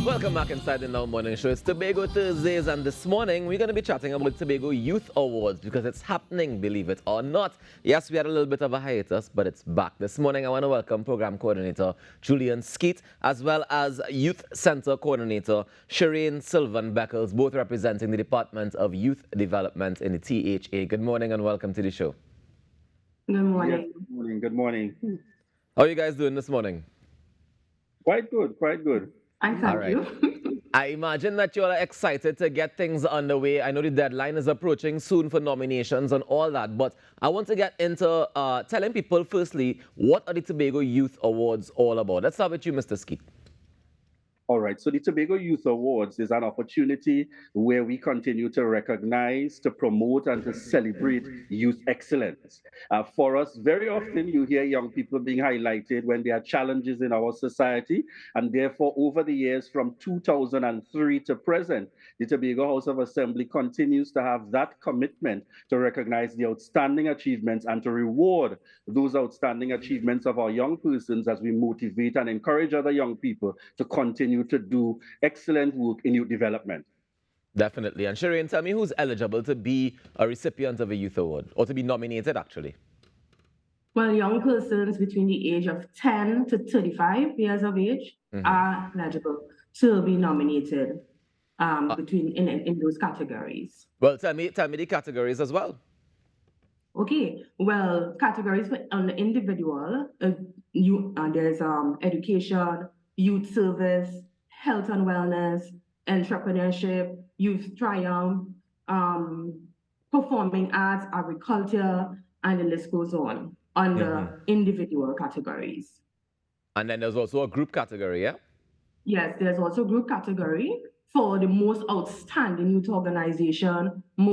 Welcome back inside the Now Morning Show. It's Tobago Thursdays, and this morning we're going to be chatting about Tobago Youth Awards because it's happening, believe it or not. Yes, we had a little bit of a hiatus, but it's back. This morning I want to welcome Program Coordinator Julian Skeet, as well as Youth Center Coordinator Shireen Sylvan Beckles, both representing the Department of Youth Development in the THA. Good morning and welcome to the show. Good morning. Yes, good morning. Good morning. How are you guys doing this morning? Quite good. Quite good. Thank All right. you. I imagine that you all are excited to get things underway. I know the deadline is approaching soon for nominations and all that, but I want to get into telling people, firstly, what are the Tobago Youth Awards all about? Let's start with you, Mr. Skeet. All right. So the Tobago Youth Awards is an opportunity where we continue to recognize, to promote, and to celebrate youth excellence. For us, very often you hear young people being highlighted when there are challenges in our society. And therefore, over the years from 2003 to present, the Tobago House of Assembly continues to have that commitment to recognize the outstanding achievements and to reward those outstanding achievements of our young persons as we motivate and encourage other young people to continue to do excellent work in youth development. Definitely. And Shireen, tell me who's eligible to be a recipient of a youth award, or to be nominated, actually. Well, young persons between the age of 10 to 35 years of age are eligible to be nominated in those categories. Well, tell me the categories as well. Okay, well, categories for on the individual, there's education, youth service, health and wellness, entrepreneurship, youth triumph, performing arts, agriculture, and the list goes on the individual categories. And then there's also a group category, yeah? Yes, there's also a group category for the most outstanding youth organization, the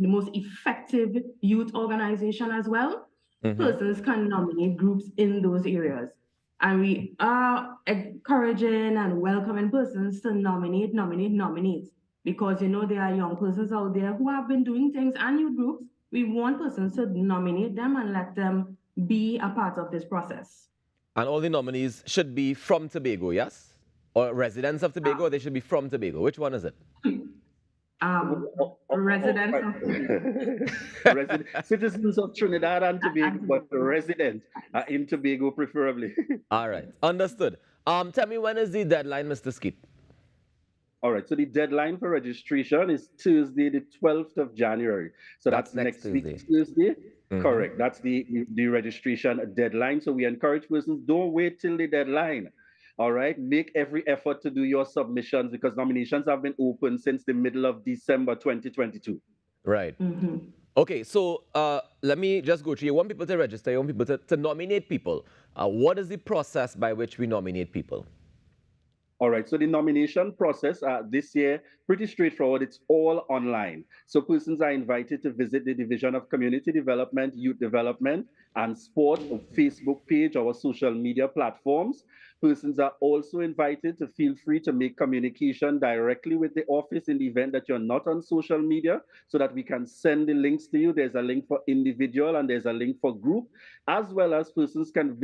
most effective youth organization as well. Persons can nominate groups in those areas. And we are encouraging and welcoming persons to nominate, because, there are young persons out there who have been doing things and youth groups. We want persons to nominate them and let them be a part of this process. And all the nominees should be from Tobago, yes? Or residents of Tobago, they should be from Tobago. Which one is it? Residents of citizens of Trinidad and Tobago, but resident in Tobago preferably. All right, understood. Tell me, when is the deadline, Mr. Skeet? All right, so the deadline for registration is Tuesday, the 12th of January. So that's next week, Tuesday. Correct. That's the registration deadline. So we encourage persons, don't wait till the deadline. All right, make every effort to do your submissions because nominations have been open since the middle of December 2022. Right. Okay, so let me just go through. You want people to register, you want people to nominate people. What is the process by which we nominate people? All right, so the nomination process this year, pretty straightforward. It's all online. So persons are invited to visit the Division of Community Development, Youth Development, and Sport Facebook page, our social media platforms. Persons are also invited to feel free to make communication directly with the office in the event that you're not on social media so that we can send the links to you. There's a link for individual and there's a link for group, as well as persons can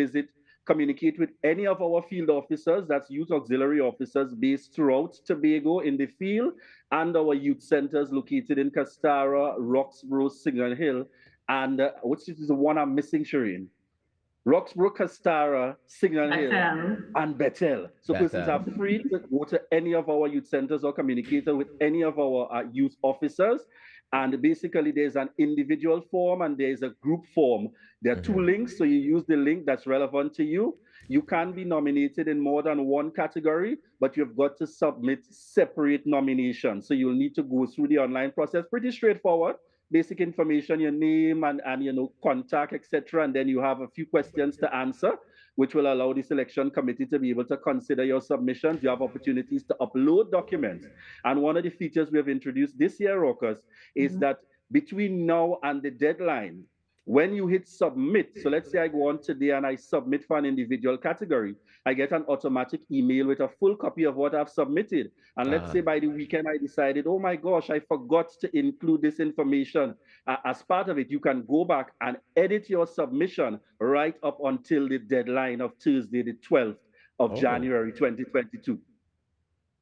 communicate with any of our field officers, that's youth auxiliary officers based throughout Tobago in the field, and our youth centers located in Castara, Roxborough, Signal Hill, and which is the one I'm missing, Shireen? Roxborough, Castara, Signal Hill, and Bethel. So persons are free to go to any of our youth centers or communicate with any of our youth officers. And basically, there's an individual form and there's a group form. There are two links, so you use the link that's relevant to you. You can be nominated in more than one category, but you've got to submit separate nominations. So you'll need to go through the online process. Pretty straightforward. Basic information, your name and contact, etc. And then you have a few questions to answer, which will allow the selection committee to be able to consider your submissions. You have opportunities to upload documents. And one of the features we have introduced this year, Raucus, is that between now and the deadline, when you hit submit, so let's say I go on today and I submit for an individual category, I get an automatic email with a full copy of what I've submitted. And let's say by the weekend I decided, oh my gosh, I forgot to include this information as part of it. You can go back and edit your submission right up until the deadline of Tuesday, the 12th of Oh. January 2022.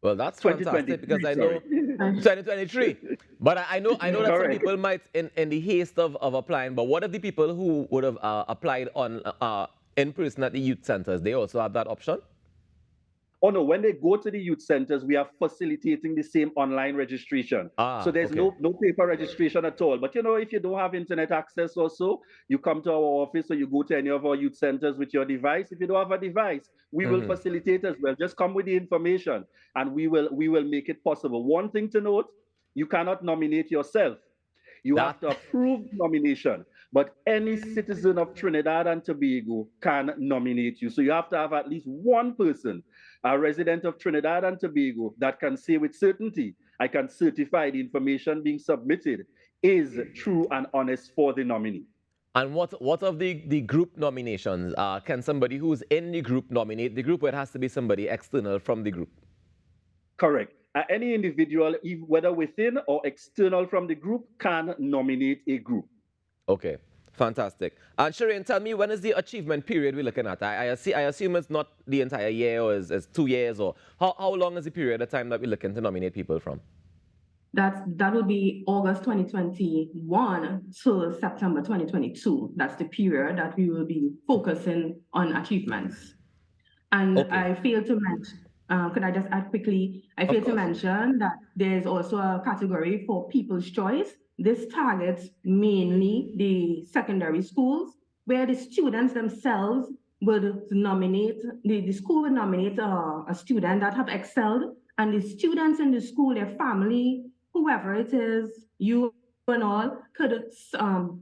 Well, that's fantastic because 2023, I sorry. know 2023. But I know that some Correct. people might, in the haste of applying, but what if the people who would have applied on in person at the youth centers, they also have that option? Oh no, when they go to the youth centers, we are facilitating the same online registration. So Ah, there's okay. no paper registration at all. But if you don't have internet access or so, you come to our office or you go to any of our youth centers with your device. If you don't have a device, we will facilitate as well. Just come with the information and we will make it possible. One thing to note, you cannot nominate yourself. You That have to approve the nomination, but any citizen of Trinidad and Tobago can nominate you. So you have to have at least one person, a resident of Trinidad and Tobago, that can say with certainty, I can certify the information being submitted is true and honest for the nominee. And what of the group nominations? Can somebody who's in the group nominate the group, or it has to be somebody external from the group? Correct. Any individual, whether within or external from the group, can nominate a group. Okay, fantastic. And Shireen, tell me, when is the achievement period we're looking at? I assume it's not the entire year, or is 2 years, or how long is the period of time that we're looking to nominate people from? That would be August 2021 to September 2022. That's the period that we will be focusing on achievements. And Okay. I failed to mention, could I just add quickly? I failed to mention that there's also a category for People's Choice. This targets mainly the secondary schools, where the students themselves would nominate, the school would nominate a student that have excelled, and the students in the school, their family, whoever it is, you and all, could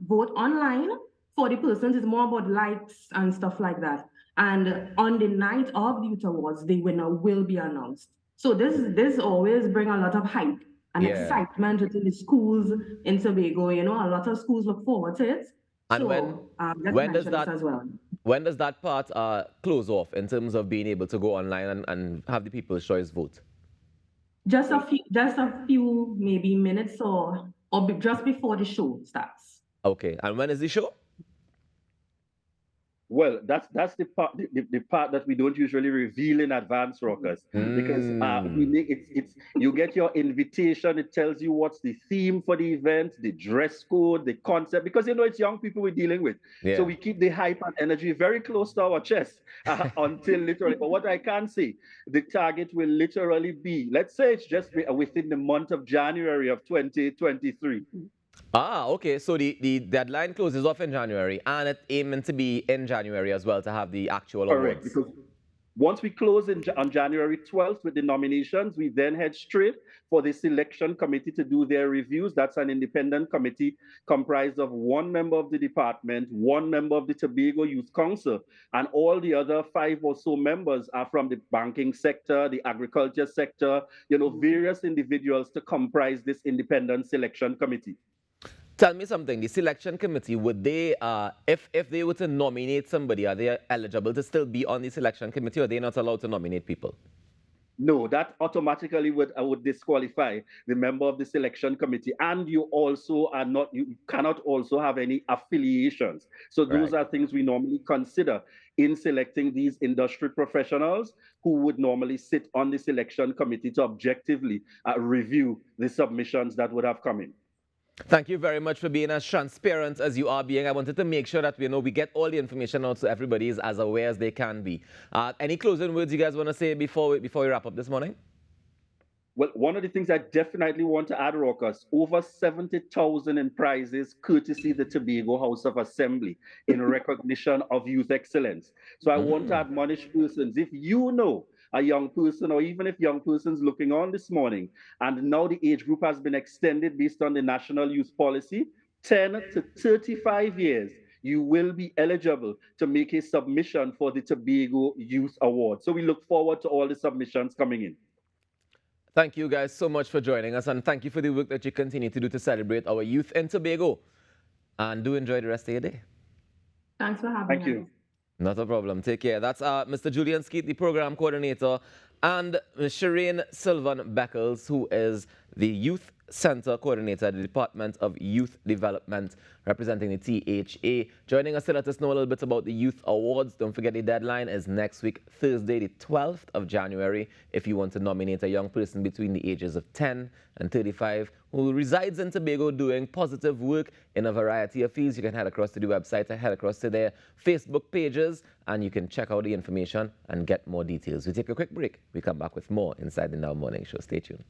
vote online for the persons. It's more about likes and stuff like that. And on the night of the Youth Awards, the winner will be announced. So this always bring a lot of hype and excitement within the schools in Tobago. A lot of schools look forward to it. And so when does that as well? When does that part close off in terms of being able to go online and have the People's Choice vote? Just a few maybe minutes or just before the show starts. Okay, and when is the show? Well, that's the part that we don't usually reveal in advance, Rockers, because we make it's you get your invitation. It tells you what's the theme for the event, the dress code, the concept, because it's young people we're dealing with. Yeah. So we keep the hype and energy very close to our chest until literally. But what I can say, the target will literally be, let's say it's just within the month of January of 2023. Ah, okay. So the deadline closes off in January, and it's aiming to be in January as well to have the actual Correct, awards. because once we close on January 12th with the nominations, we then head straight for the selection committee to do their reviews. That's an independent committee comprised of one member of the department, one member of the Tobago Youth Council, and all the other 5 or so members are from the banking sector, the agriculture sector, various individuals to comprise this independent selection committee. Tell me something. The selection committee, would they, if they were to nominate somebody, are they eligible to still be on the selection committee, or are they not allowed to nominate people? No, that automatically would disqualify the member of the selection committee, and you cannot also have any affiliations. So those are things we normally consider in selecting these industry professionals who would normally sit on the selection committee to objectively review the submissions that would have come in. Thank you very much for being as transparent as you are being. I wanted to make sure that we get all the information out so everybody is as aware as they can be. Any closing words you guys want to say before we wrap up this morning? Well, one of the things I definitely want to add, Raucus, over 70,000 in prizes, courtesy the Tobago House of Assembly, in recognition of youth excellence. So I want to admonish persons, if you know a young person, or even if young person's looking on this morning, and now the age group has been extended based on the National Youth Policy, 10 to 35 years, you will be eligible to make a submission for the Tobago Youth Award. So we look forward to all the submissions coming in. Thank you guys so much for joining us, and thank you for the work that you continue to do to celebrate our youth in Tobago. And do enjoy the rest of your day. Thanks for having us. Thank you. Not a problem. Take care. That's Mr. Julian Skeet, the program coordinator And Shireen Sylvan Beckles, who is the Youth Center Coordinator at the Department of Youth Development, representing the THA, joining us to let us know a little bit about the Youth Awards. Don't forget the deadline is next week, Thursday, the 12th of January, if you want to nominate a young person between the ages of 10 and 35 who resides in Tobago doing positive work in a variety of fields. You can head across to the website and head across to their Facebook pages, and you can check out the information and get more details. We take a quick break. We come back with more inside the Now Morning Show. Stay tuned.